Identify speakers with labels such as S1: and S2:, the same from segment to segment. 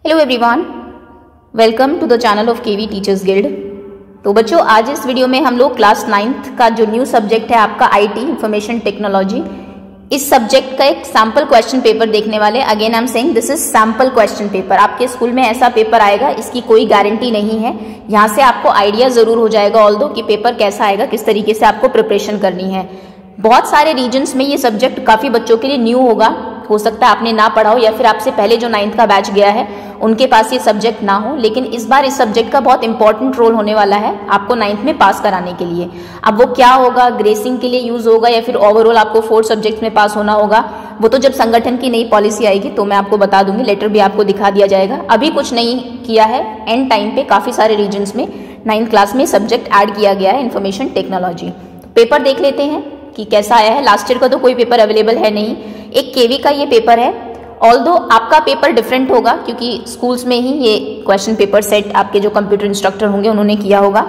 S1: Hello everyone, welcome to the channel of KV teachers guild. तो बच्चों, आज इस वीडियो में हम लोग क्लास 9th का जो न्यू सब्जेक्ट है आपका आईटी इंफॉर्मेशन टेक्नोलॉजी, इस सब्जेक्ट का एक सैम्पल क्वेश्चन पेपर देखने वाले। Again I am saying this is sample question paper. आपके स्कूल में ऐसा पेपर आएगा, इसकी कोई गारंटी नहीं है। यहाँ से आपको आइडिया जरूर हो जाएगा ऑल्दो कि पेपर कैसा आएगा, किस तरीके से आपको प्रिपरेशन करनी है। बहुत सारे रीजन्स में ये सब्जेक्ट काफी बच्चों के लिए न्यू होगा, हो सकता है आपने ना पढ़ा हो या फिर आपसे पहले जो 9th का बैच गया है उनके पास ये सब्जेक्ट ना हो, लेकिन इस बार इस सब्जेक्ट का बहुत इंपॉर्टेंट रोल होने वाला है आपको 9th में पास कराने के लिए। अब वो क्या होगा, ग्रेसिंग के लिए यूज होगा या फिर ओवरऑल आपको 4 सब्जेक्ट्स में पास होना होगा, वो तो जब संगठन की नई पॉलिसी आएगी तो मैं आपको बता दूंगी, लेटर भी आपको दिखा दिया जाएगा। अभी कुछ नहीं किया है, एंड टाइम पे काफी सारे रीजन्स में 9th क्लास में सब्जेक्ट ऐड किया गया है इन्फॉर्मेशन टेक्नोलॉजी। पेपर देख लेते हैं कि कैसा आया है। लास्ट ईयर का तो कोई पेपर अवेलेबल है नहीं, एक केवी का ये पेपर है। ऑल्दो आपका पेपर डिफरेंट होगा क्योंकि स्कूल्स में ही ये क्वेश्चन पेपर सेट आपके जो कंप्यूटर इंस्ट्रक्टर होंगे उन्होंने किया होगा,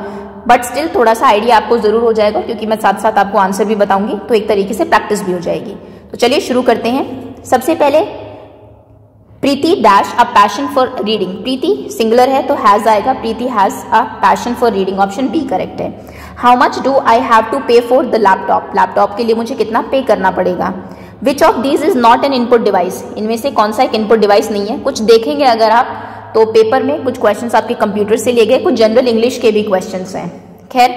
S1: बट स्टिल थोड़ा सा आइडिया आपको जरूर हो जाएगा क्योंकि मैं साथ साथ आपको आंसर भी बताऊंगी, तो एक तरीके से प्रैक्टिस भी हो जाएगी। तो चलिए शुरू करते हैं। सबसे पहले Preeti dash a passion for reading. Preeti singular है तो हैज आएगा, Preeti has a passion for reading, option B correct है। How much do I have to pay for the laptop. Laptop के लिए मुझे कितना पे करना पड़ेगा। Which of these is not an input device. इनमें से कौन सा एक इनपुट डिवाइस नहीं है। कुछ देखेंगे अगर आप तो पेपर में कुछ क्वेश्चंस आपके कंप्यूटर से लिए गए, कुछ जनरल इंग्लिश के भी क्वेश्चंस हैं। खैर,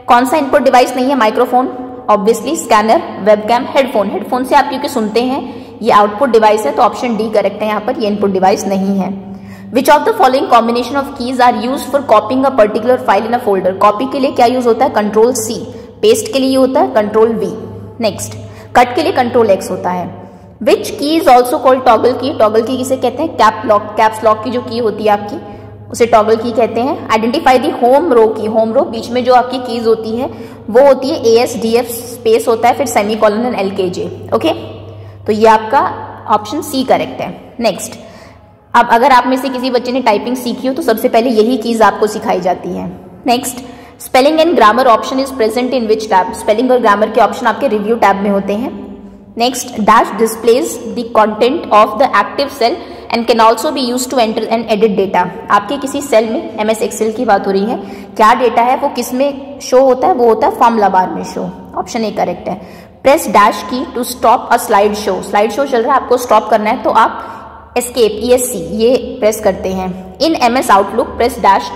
S1: कौन सा इनपुट डिवाइस नहीं है। Microphone obviously, scanner, webcam, headphone. Headphone से आप क्योंकि सुनते हैं, ये आउटपुट डिवाइस है तो ऑप्शन डी करेक्ट है, यहाँ पर ये इनपुट डिवाइस नहीं है। Which of the following combination of keys are use for copying a particular file in a folder. Copy के लिए क्या यूज होता है, कंट्रोल सी। पेस्ट के लिए होता है कंट्रोल वी। नेक्स्ट, कट के लिए कंट्रोल एक्स होता है। विच की इज ऑल्सो कॉल्ड टॉगल की। टॉगल की किसे कहते हैं, कैप लॉक, कैप्स लॉक की जो की होती है आपकी, उसे टॉगल की कहते हैं। आइडेंटिफाई दी होम रो की। होम रो बीच में जो आपकी कीज होती है वो होती है ASDF स्पेस होता है, फिर सेमीकोलन एंड LKJ। ओके, तो ये आपका ऑप्शन सी करेक्ट है। नेक्स्ट, अब अगर आप में से किसी बच्चे ने टाइपिंग सीखी हो तो सबसे पहले यही कीज आपको सिखाई जाती है। Next, spelling and grammar option is present in which tab. Spelling और ग्रामर के ऑप्शन आपके रिव्यू टैब में होते हैं। Next, dash displays the content of the active cell and can also be use to enter and edit data. आपके किसी cell में, MS Excel की बात हो रही है, क्या डेटा है वो किस में शो होता है, वो होता है फॉर्मूला बार में शो। ऑप्शन ए करेक्ट है। Press dash key to stop a slide show. Slide show चल रहा है, आपको स्टॉप करना है तो आप एस्केप ESC ये प्रेस करते हैं। In MS Outlook press dash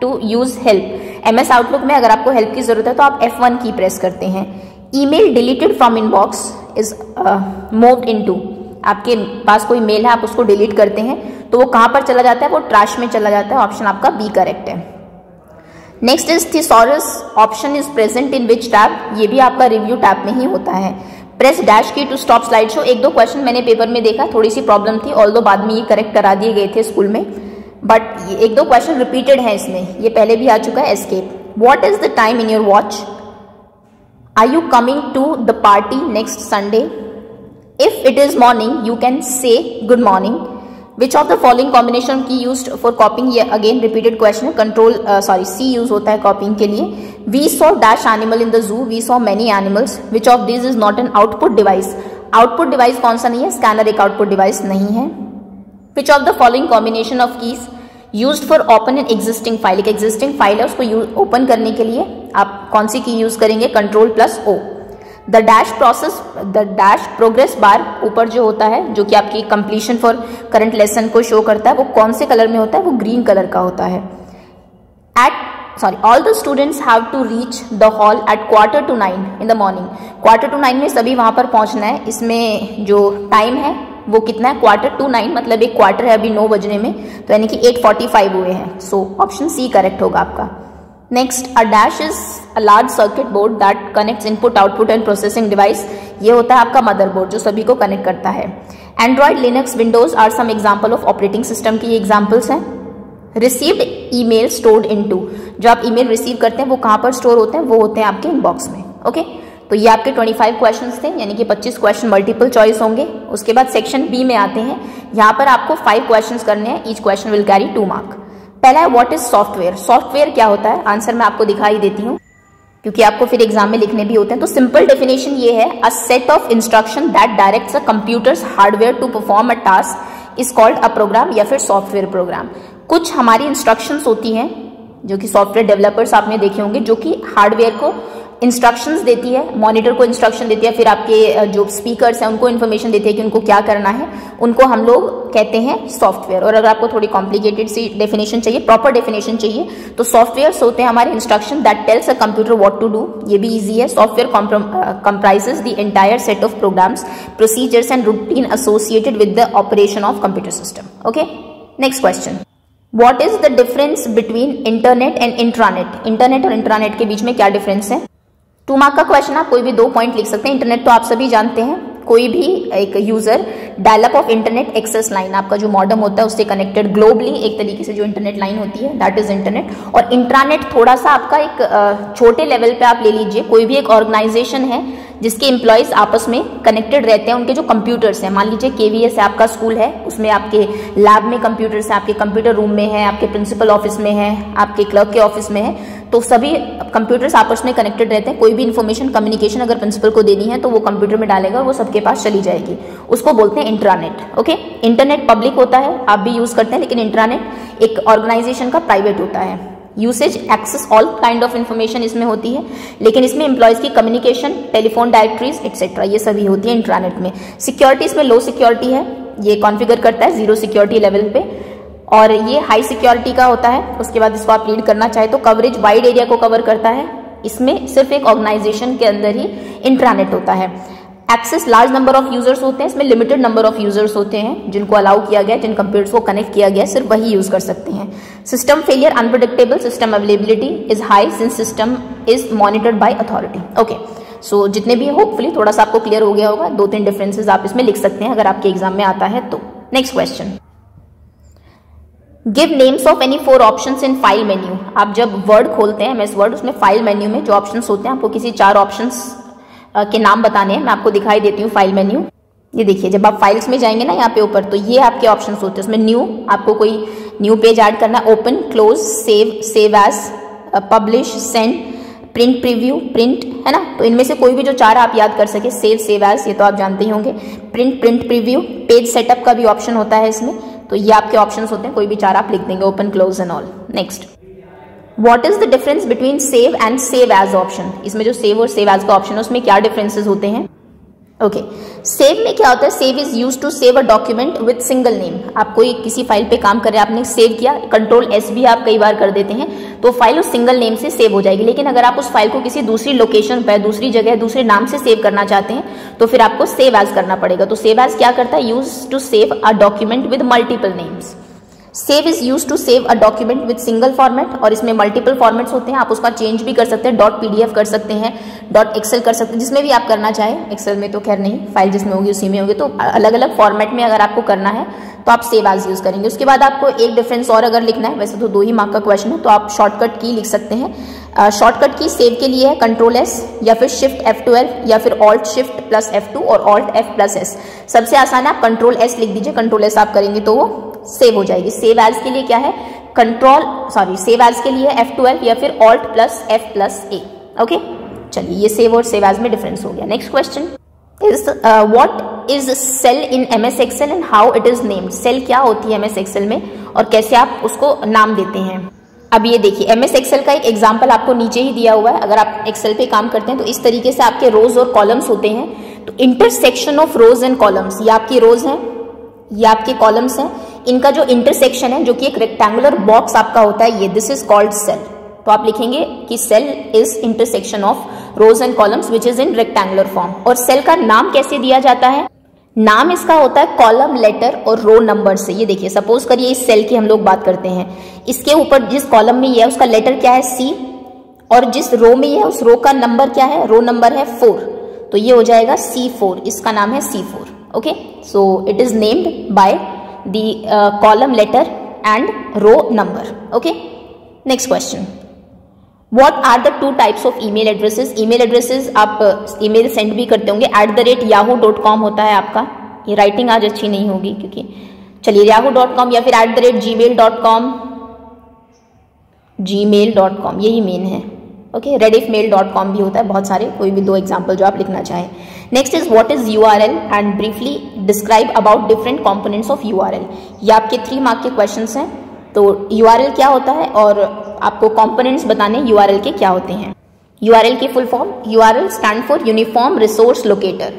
S1: to use help. MS Outlook में अगर आपको हेल्प की जरूरत है तो आप F1 की प्रेस करते हैं। Email deleted from inbox is moved into. आपके पास कोई मेल है, आप उसको डिलीट करते हैं तो वो कहां पर चला जाता है, वो ट्रैश में चला जाता है। ऑप्शन आपका बी करेक्ट है। Next is thesaurus option is present in which tab. ये भी आपका रिव्यू टैब में ही होता है। Press dash key to stop slide show. एक दो क्वेश्चन मैंने पेपर में देखा, थोड़ी सी प्रॉब्लम थी, ऑल्दो बाद में ये करेक्ट करा दिए गए थे स्कूल में, बट एक दो क्वेश्चन रिपीटेड है इसमें, ये पहले भी आ चुका है। Escape. What is the time in your watch. Are you coming to the party next Sunday. If it is morning you can say good morning. Which of the following combination key used for copying. ये again repeated question है। Control C use होता है copying के लिए। We saw dash animal in the zoo. We saw many animals. Which of this is not an output device. Output device कौन सा नहीं है, स्कैनर एक आउटपुट डिवाइस नहीं है। Which of the following combination of keys used for open an existing file. एक existing file है, उसको ओपन करने के लिए आप कौन सी की यूज करेंगे, control plus O। The dash progress bar ऊपर जो होता है, जो कि आपकी कंप्लीशन फॉर करंट लेसन को शो करता है, वो कौन से कलर में होता है, वो ग्रीन कलर का होता है। All the students have to reach the hall at 8:45 in the morning. 8:45 में सभी वहां पर पहुंचना है। इसमें जो टाइम है वो कितना है, 8:45, मतलब एक क्वार्टर है अभी 9 बजने में, तो यानी कि 8:45 हुए हैं। सो ऑप्शन सी करेक्ट होगा आपका। Next, a dash is a large circuit board that connects input output and processing device. ये होता है आपका मदरबोर्ड जो सभी को कनेक्ट करता है। Android, Linux, Windows are some example of operating system की एग्जाम्पल्स हैं। Received email stored into. जो आप ईमेल रिसीव करते हैं वो कहां पर स्टोर होते हैं, वो होते हैं आपके इनबॉक्स में। ओके, तो ये आपके 25 क्वेश्चंस थे, यानी कि 25 क्वेश्चन मल्टीपल चॉइस होंगे। उसके बाद सेक्शन बी में आते हैं, यहाँ पर आपको 5 क्वेश्चंस करने हैं। Each question will carry 2 mark. पहला है व्हाट इज सॉफ्टवेयर। सॉफ्टवेयर क्या होता है, आंसर मैं आपको दिखाई देती हूँ क्योंकि आपको फिर एग्जाम में लिखने भी होते हैं। तो सिंपल डेफिनेशन ये है, a set of instruction that directs a computer's hardware to perform a task is called a program या फिर सॉफ्टवेयर प्रोग्राम। कुछ हमारी इंस्ट्रक्शंस होती हैं जो कि सॉफ्टवेयर डेवलपर्स आपने देखे होंगे, जो कि हार्डवेयर को इंस्ट्रक्शंस देती है, मॉनिटर को इंस्ट्रक्शन देती है, फिर आपके जो स्पीकर्स हैं उनको इन्फॉर्मेशन देती है कि उनको क्या करना है, उनको हम लोग कहते हैं सॉफ्टवेयर। और अगर आपको थोड़ी कॉम्प्लिकेटेड सी डेफिनेशन चाहिए, प्रॉपर डेफिनेशन चाहिए, तो सॉफ्टवेयर्स होते हैं हमारे instruction that tells a computer what to do. ये भी इजी है। Software comprises the entire set of programs, procedures and routine associated with the operation of computer system. Okay, next question, what is the difference between internet and intranet? Internet और intranet के बीच में क्या difference है? 2 mark का question, आप कोई भी 2 पॉइंट लिख सकते हैं। इंटरनेट तो आप सभी जानते हैं, कोई भी एक user dial up of internet access line, आपका जो मॉडेम होता है उससे कनेक्टेड ग्लोबली एक तरीके से जो इंटरनेट लाइन होती है, दैट इज इंटरनेट। और इंट्रानेट थोड़ा सा आपका एक छोटे लेवल पे आप ले लीजिए, कोई भी एक ऑर्गेनाइजेशन है जिसके एम्प्लॉयज आपस में कनेक्टेड रहते हैं, उनके जो कंप्यूटर्स हैं, मान लीजिए केवीएस है आपका स्कूल है, उसमें आपके लैब में कंप्यूटर्स हैं, आपके कंप्यूटर रूम में है, आपके प्रिंसिपल ऑफिस में है, आपके क्लर्क के ऑफिस में है, तो सभी कंप्यूटर्स आपस में कनेक्टेड रहते हैं। कोई भी इंफॉर्मेशन कम्युनिकेशन अगर प्रिंसिपल को देनी है तो वो कंप्यूटर में डालेगा और वो सबके पास चली जाएगी, उसको बोलते हैं इंट्रानेट। ओके, इंटरनेट पब्लिक होता है, आप भी यूज करते हैं, लेकिन इंट्रानेट एक ऑर्गेनाइजेशन का प्राइवेट होता है। Usage access all kind of information इसमें होती है, लेकिन इसमें एम्प्लॉयज की कम्युनिकेशन, टेलीफोन डायरेक्टरीज एक्सेट्रा ये सभी होती है इंट्रानेट में। सिक्योरिटी इसमें लो सिक्योरिटी है, ये कॉन्फ़िगर करता है 0 सिक्योरिटी लेवल पे, और ये हाई सिक्योरिटी का होता है। उसके बाद इसको आप रीड करना चाहे तो कवरेज वाइड एरिया को कवर करता है, इसमें सिर्फ एक ऑर्गेनाइजेशन के अंदर ही इंट्रानेट होता है। Access large number of users होते हैं, इसमें लिमिटेड नंबर ऑफ यूजर्स होते हैं जिनको अलाउ किया गया, जिन कंप्यूटर्स को कनेक्ट किया गया सिर्फ वही यूज कर सकते हैं। System failure unpredictable, system availability is high since system is monitored by authority. Okay, so जितने भी होपफुली थोड़ा सा आपको क्लियर हो गया होगा, 2-3 डिफरेंसेस आप इसमें लिख सकते हैं अगर आपके एग्जाम में आता है तो। Next question, give names of any 4 options in file menu. आप जब वर्ड खोलते हैं MS वर्ड, उसमें फाइल मेन्यू में जो ऑप्शंस होते हैं आपको किसी 4 ऑप्शंस के नाम बताने हैं। मैं आपको दिखाई देती हूँ फाइल मेन्यू। ये देखिए, जब आप फाइल्स में जाएंगे ना यहाँ पे ऊपर, तो ये आपके ऑप्शंस होते हैं। उसमें न्यू, आपको कोई न्यू पेज ऐड करना, open, close, save, save as, publish, send, print, preview, print, है ना। तो इनमें से कोई भी जो 4 आप याद कर सके, सेव, सेव एज ये तो आप जानते ही होंगे, print, print preview, page setup का भी ऑप्शन होता है इसमें। तो ये आपके ऑप्शंस होते हैं, कोई भी 4 आप लिख देंगे, open, close and all. Next, what is the difference between save and save as option? इसमें जो सेव और सेव एज का ऑप्शन है उसमें क्या डिफरेंसेस होते हैं? ओके, सेव में क्या होता है, save is used to save a document with single name. आप कोई किसी फाइल पे काम कर रहे हैं, आपने सेव किया, Ctrl+S भी आप कई बार कर देते हैं, तो फाइल उस सिंगल नेम से सेव हो जाएगी। लेकिन अगर आप उस फाइल को किसी दूसरी लोकेशन पर, दूसरी जगह, दूसरे नाम से सेव करना चाहते हैं तो फिर आपको सेव एज करना पड़ेगा। तो सेव एज क्या करता है, use to save a document with multiple names. Save is use to save a document with single format, और इसमें मल्टीपल फॉर्मेट्स होते हैं, आप उसका चेंज भी कर सकते हैं, .pdf कर सकते हैं, .excel कर सकते हैं, जिसमें भी आप करना चाहें। एक्सेल में तो खैर नहीं, फाइल जिसमें होगी उसी में होगी। तो अलग अलग फॉर्मेट में अगर आपको करना है तो आप सेव एज यूज करेंगे। उसके बाद आपको एक डिफरेंस और अगर लिखना है, वैसे तो 2 ही मार्क का क्वेश्चन है, तो आप शॉर्टकट की लिख सकते हैं। शॉर्टकट की सेव के लिए है Ctrl+S या फिर Shift F12 या फिर Alt Shift + F2 और Alt F+S। सबसे आसान है, आप Ctrl+S लिख दीजिए, Ctrl+S आप करेंगे तो वो सेव हो जाएगी। सेव एज के लिए क्या है, सेव एज के लिए F12 या फिर Alt + F+A। ओके, चलिए ये सेव और सेव एज में डिफरेंस हो गया। Next question is what is cell in MS Excel and how it is named. Cell क्या होती है MS Excel में और कैसे आप उसको नाम देते हैं। अब ये देखिए, MS Excel का एक एग्जाम्पल आपको नीचे ही दिया हुआ है। अगर आप एक्सेल पे काम करते हैं तो इस तरीके से आपके रोज और कॉलम्स होते हैं। तो intersection of rows and columns, ये आपकी रोज हैं, ये आपके कॉलम्स हैं, इनका जो इंटरसेक्शन है, जो कि एक रेक्टेंगुलर बॉक्स आपका होता है, ये दिस इज कॉल्ड सेल। तो आप लिखेंगे कि cell is intersection of rows and columns which is in rectangular form. और सेल का नाम कैसे दिया जाता है, नाम इसका होता है कॉलम, लेटर और रो नंबर से। ये देखिए, सपोज करिए इस सेल की हम लोग बात करते हैं, इसके ऊपर जिस कॉलम में ये है उसका लेटर क्या है C, और जिस रो में ये है उस रो का नंबर क्या है, रो नंबर है 4, तो ये हो जाएगा C4, इसका नाम है C4। Okay, so it is named by the column, letter and row number. Okay, next question, What are the 2 types of email addresses? Email addresses आप ईमेल सेंड भी करते होंगे, @yahoo.com होता है आपका। ये राइटिंग आज अच्छी नहीं होगी क्योंकि, चलिए yahoo.com या फिर @gmail.com, यही मेन है। ओके, rediffmail.com भी होता है, बहुत सारे, कोई भी 2 एग्जाम्पल जो आप लिखना चाहें। Next is what is URL and briefly describe about different components of URL। ये आपके 3 मार्क के क्वेश्चंस हैं। तो URL क्या होता है और आपको कंपोनेंट्स बताने URL के क्या होते हैं। URL की full form, URL stand for uniform resource locator.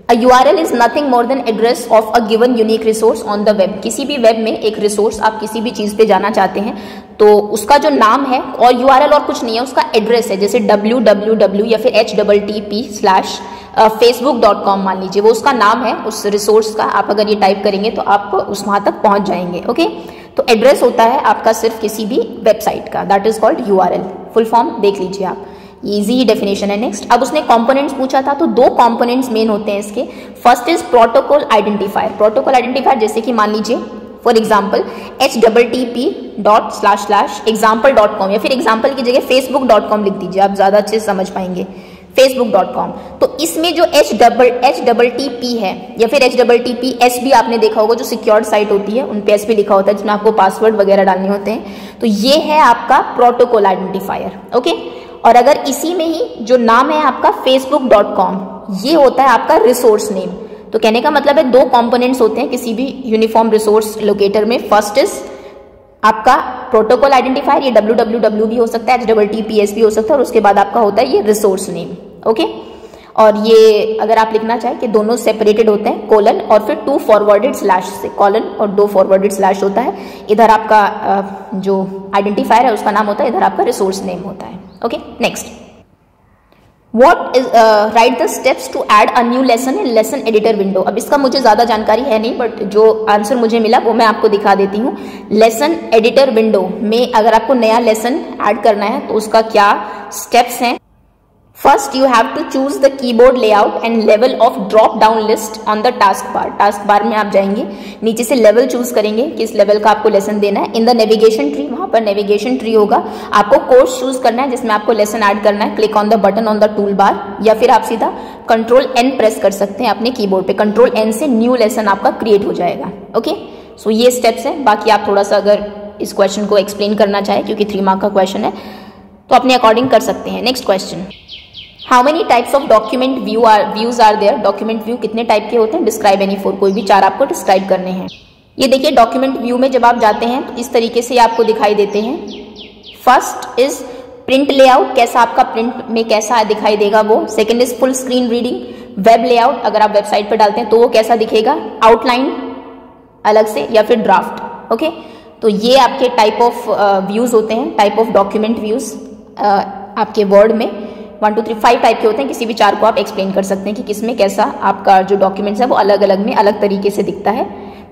S1: A URL is nothing more than address of a given unique resource on the web। किसी भी वेब में एक रिसोर्स आप किसी भी चीज पे जाना चाहते हैं तो उसका जो नाम है, और URL और कुछ नहीं है, उसका एड्रेस है। जैसे www या फिर http/facebook.com मान लीजिए, वो उसका नाम है उस रिसोर्स का। आप अगर ये टाइप करेंगे तो आप वहां तक पहुंच जाएंगे। ओके, तो एड्रेस होता है आपका सिर्फ किसी भी वेबसाइट का, that is called URL। Full form देख लीजिए आप, इजी डेफिनेशन है। नेक्स्ट, अब उसने कंपोनेंट्स पूछा था तो 2 कंपोनेंट्स मेन होते हैं इसके। First is protocol identifier. Protocol identifier जैसे कि मान लीजिए फॉर एग्जांपल http://example.com या फिर एग्जाम्पल की जगह facebook.com लिख दीजिए, आप ज्यादा अच्छे से समझ पाएंगे। facebook.com, तो इसमें जो HTTP है या फिर HTTPS भी आपने देखा होगा, जो सिक्योर्ड साइट होती है उन पे S भी लिखा होता है जिसमें आपको पासवर्ड वगैरह डालने होते हैं। तो ये है आपका प्रोटोकॉल आइडेंटिफायर। ओके, और अगर इसी में ही जो नाम है आपका facebook.com, ये होता है आपका रिसोर्स नेम। तो कहने का मतलब है 2 कंपोनेंट्स होते हैं किसी भी यूनिफॉर्म रिसोर्स लोकेटर में। फर्स्ट इज आपका प्रोटोकॉल आइडेंटिफायर, ये www भी हो सकता है, HTTPS भी हो सकता है, और उसके बाद आपका होता है ये रिसोर्स नेम। ओके, और ये अगर आप लिखना चाहें कि दोनों सेपरेटेड होते हैं, कोलन और फिर 2 फॉरवर्डेड स्लैश से, कॉलन और 2 फॉरवर्डेड स्लैश होता है। इधर आपका जो आइडेंटिफायर है उसका नाम होता है, इधर आपका रिसोर्स नेम होता है। Okay, next, what is write the steps to add a new lesson in lesson editor window. अब इसका मुझे ज्यादा जानकारी है नहीं, बट जो आंसर मुझे मिला वो मैं आपको दिखा देती हूँ। लेसन एडिटर विंडो में अगर आपको नया लेसन ऐड करना है तो उसका क्या स्टेप्स हैं। First, you have to choose the keyboard layout and level of drop down list on the task bar. Task bar में आप जाएंगे, नीचे से लेवल चूज करेंगे किस लेवल का आपको लेसन देना है। इन द नेविगेशन ट्री, वहां पर नेविगेशन ट्री होगा, आपको कोर्स चूज करना है जिसमें आपको लेसन ऐड करना है। Click on the button on the tool bar, या फिर आप सीधा Ctrl+N प्रेस कर सकते हैं अपने कीबोर्ड पे। Ctrl+N से न्यू लेसन आपका क्रिएट हो जाएगा। ओके, सो ये स्टेप्स हैं। बाकी आप थोड़ा सा अगर इस क्वेश्चन को एक्सप्लेन करना चाहे, क्योंकि 3 मार्क का क्वेश्चन है, तो अपने अकॉर्डिंग कर सकते हैं। Next question, how many types of document views are there. Document view कितने टाइप के होते हैं, डिस्क्राइब एनी 4, कोई भी 4 आपको डिस्क्राइब करने हैं। ये देखिए, डॉक्यूमेंट व्यू में जब आप जाते हैं तो इस तरीके से आपको दिखाई देते हैं। फर्स्ट इज प्रिंट लेआउट, कैसा आपका प्रिंट में कैसा दिखाई देगा वो। Second is full screen reading. Web layout, अगर आप वेबसाइट पर डालते हैं तो वो कैसा दिखेगा, आउटलाइन अलग से या फिर ड्राफ्ट। ओके, तो ये आपके टाइप ऑफ व्यूज होते हैं, टाइप ऑफ डॉक्यूमेंट व्यूज आपके वर्ड में 1 2 3 5 टाइप के होते हैं। किसी भी 4 को आप एक्सप्लेन कर सकते हैं कि किसमें कैसा आपका जो डॉक्यूमेंट्स है वो अलग अलग में अलग तरीके से दिखता है।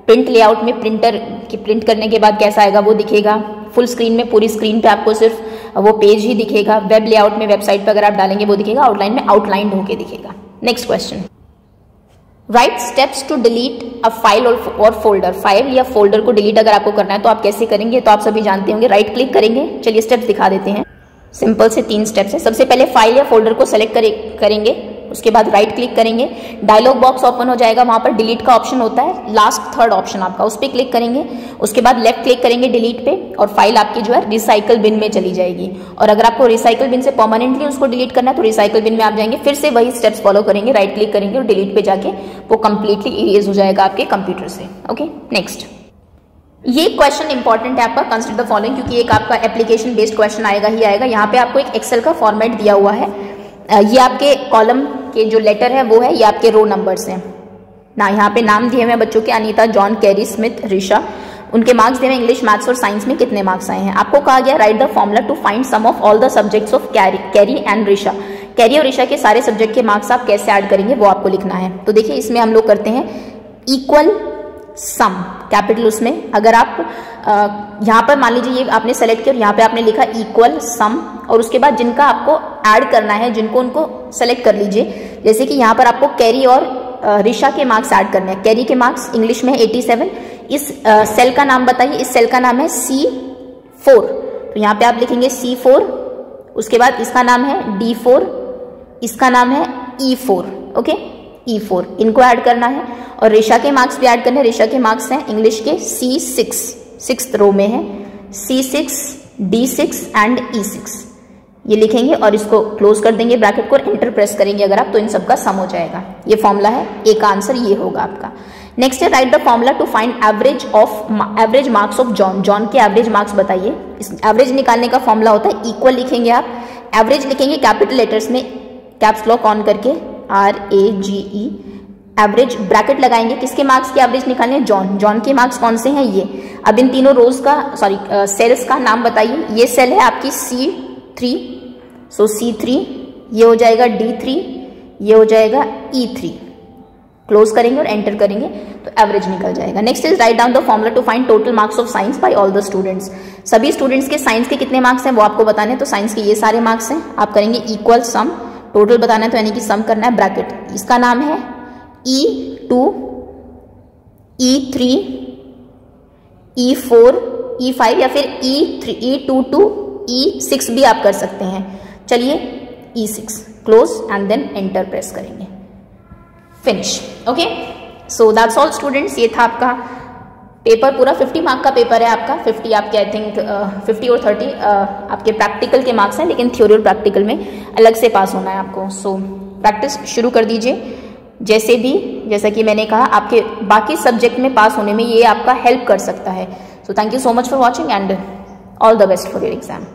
S1: प्रिंट लेआउट में प्रिंटर की प्रिंट करने के बाद कैसा आएगा वो दिखेगा। फुल स्क्रीन में पूरी स्क्रीन पे आपको सिर्फ वो पेज ही दिखेगा। वेब लेआउट में वेबसाइट पे अगर आप डालेंगे वो दिखेगा। आउटलाइन में आउटलाइंड होके दिखेगा। Next question, write steps to delete a file और फोल्डर। फाइल या फोल्डर को डिलीट अगर आपको करना है तो आप कैसे करेंगे, तो आप सभी जानते होंगे, राइट क्लिक करेंगे। चलिए स्टेप्स दिखा देते हैं। सिंपल से 3 स्टेप्स है। सबसे पहले फाइल या फोल्डर को सेलेक्ट करेंगे, उसके बाद राइट क्लिक करेंगे, डायलॉग बॉक्स ओपन हो जाएगा, वहां पर डिलीट का ऑप्शन होता है, लास्ट 3rd ऑप्शन आपका, उस पर क्लिक करेंगे। उसके बाद लेफ्ट क्लिक करेंगे डिलीट पे, और फाइल आपकी जो है रिसाइकल बिन में चली जाएगी। और अगर आपको रिसाइकल बिन से परमानेंटली उसको डिलीट करना है तो रिसाइकल बिन में आप जाएंगे, फिर से वही स्टेप्स फॉलो करेंगे, राइट क्लिक करेंगे और डिलीट पे जाके वो कंप्लीटली इरेज हो जाएगा आपके कंप्यूटर से। ओके, नेक्स्ट, ये क्वेश्चन इंपॉर्टेंट है आपका, कंसिडर द फॉलोइंग, क्योंकि एक आपका एप्लीकेशन बेस्ड क्वेश्चन आएगा ही आएगा। यहाँ पे आपको एक एक्सेल का फॉर्मेट दिया हुआ है। ये आपके कॉलम के जो लेटर है वो है, ये आपके रो नंबर्स हैं ना। यहाँ पे नाम दिए हुए हैं बच्चों के, Anita, John, Carrie, Smith, Risha. उनके मार्क्स दिए हुए इंग्लिश, मैथ्स और साइंस में कितने मार्क्स आए हैं। आपको कहा गया write the formula to find sum of all the subjects of Carrie and Risha. Carrie और ऋषा के सारे सब्जेक्ट के मार्क्स आप कैसे ऐड करेंगे वो आपको लिखना है। तो देखिए, इसमें हम लोग करते हैं इक्वल सम, कैपिटल उसमें। अगर आप यहाँ पर मान लीजिए ये आपने सेलेक्ट किया और यहाँ पे आपने लिखा इक्वल सम, और उसके बाद जिनका आपको ऐड करना है, जिनको उनको सेलेक्ट कर लीजिए। जैसे कि यहाँ पर आपको कैरी और ऋषा के मार्क्स ऐड करने हैं। कैरी के मार्क्स इंग्लिश में 87। इस सेल का नाम बताइए, इस सेल का नाम है C4, तो यहाँ पे आप लिखेंगे C4। उसके बाद इसका नाम है D4, इसका नाम है E4। ओके, E4 इनको ऐड करना है। और ऋषा के मार्क्स भी ऐड करने हैं। ऋषा के मार्क्स हैं इंग्लिश के C6, 6th रो में है, C6, D6 एंड E6। ये लिखेंगे और इसको क्लोज कर देंगे ब्रैकेट को, एंटर प्रेस करेंगे अगर आप, तो इन सब का सम हो जाएगा। ये फॉर्मूला है, ए का आंसर ये होगा आपका। नेक्स्ट है write the formula to find average marks of John. John के एवरेज मार्क्स बताइए। इस एवरेज निकालने का फॉर्मूला होता है इक्वल लिखेंगे आप, एवरेज लिखेंगे कैपिटल लेटर्स में, कैप्स लॉक ऑन करके RAGE, एवरेज ब्रैकेट लगाएंगे। किसके मार्क्स की एवरेज निकालने हैं? जॉन। जॉन के मार्क्स कौन से हैं? ये। अब इन तीनों रोज का सेल्स का नाम बताइए। ये सेल है आपकी C3, सो C3, ये हो जाएगा D3, ये हो जाएगा E3। क्लोज करेंगे और एंटर करेंगे तो एवरेज निकल जाएगा। Next is write down the formula to find total marks of science by all the students. सभी स्टूडेंट्स के साइंस के कितने मार्क्स हैं वो आपको बताने हैं, तो साइंस के ये सारे मार्क्स हैं। आप करेंगे इक्वल सम, टोटल बताना है तो यानी कि सम करना है, ब्रैकेट। इसका नाम है E2, E3, E4, E5 या फिर E3, E22, E6 भी आप कर सकते हैं। चलिए E6, close and then enter press करेंगे, finish. Okay, so that's all students. ये था आपका पेपर, पूरा 50 मार्क का पेपर है आपका। 50 आपके आई थिंक 50 और 30 आपके प्रैक्टिकल के मार्क्स हैं, लेकिन थ्योरी और प्रैक्टिकल में अलग से पास होना है आपको। सो प्रैक्टिस शुरू कर दीजिए। जैसा कि मैंने कहा, आपके बाकी सब्जेक्ट में पास होने में ये आपका हेल्प कर सकता है। So thank you so much for watching and all the best for your exam.